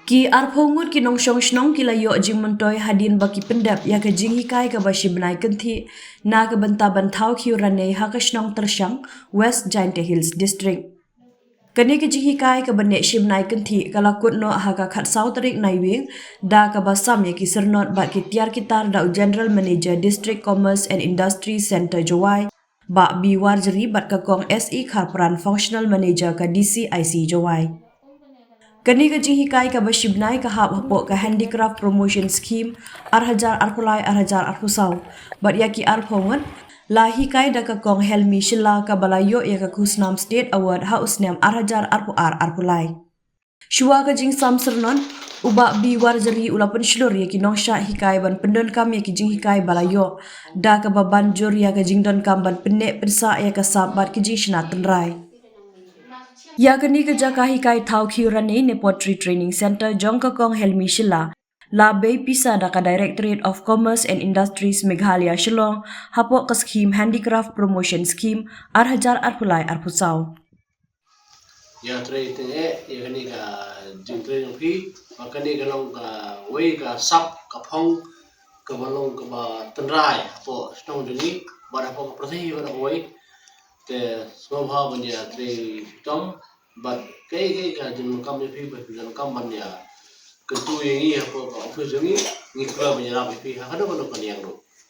Ki arphongut ki nongshna ki layo jingmontoy hadin baki pyndep ya ke jing hikai ke bashi benai kenti na ke benta bantau khiew Ranei hakashnong Tyrshang West Giant Hills District. Kani ke jing hikai ke bene shibnai kenti kalakut no haka khat sau tarik naiwing da ke basam ya ki sernot ba ki tiar kitar da General Manager District Commerce and Industry Center Jowai ba bi warjeri bat ka kong SE Kharpran Functional Manager ka DCIC Jowai. Kani ke jing hikai ka bashibnai ka hap hapo ka handicraft promotion scheme arhajar arpulai arhajar arpusau bat yaki arphongat la hikai da ka kong helmi shilla ka balayo ya ka kusnam state award ha usnam arhajar arpulai shua ka jing sam sernon uba bi warjeri ulapan shlur ya ki nongshna hikai ban pendon kam ya ki jing hikai balayo da ka baban jor ya ka jing don kam ban penne persa ya ka sabat ki jingshah tenrai. Ya kani ke jaka hikai thau khiew Ranei ne pottery training center jongka kong helmi shila la bay pisa da ka Directorate of Commerce and Industries Meghalaya Shillong hapo ka scheme handicraft promotion scheme arhajar arpulai arpusau. Ya trade ya kani ka jing trade phi kani ka long ka wei ka sap ka phong ka balong ka ba tenrai hapo stong juni ba hapo ka protehi ba wei te swabha banya trade tom but kai ka jing kam ni phi ba jing kam banya ketu yang ni hapo ka office ni kra banya ra phi ha kada kan yang ro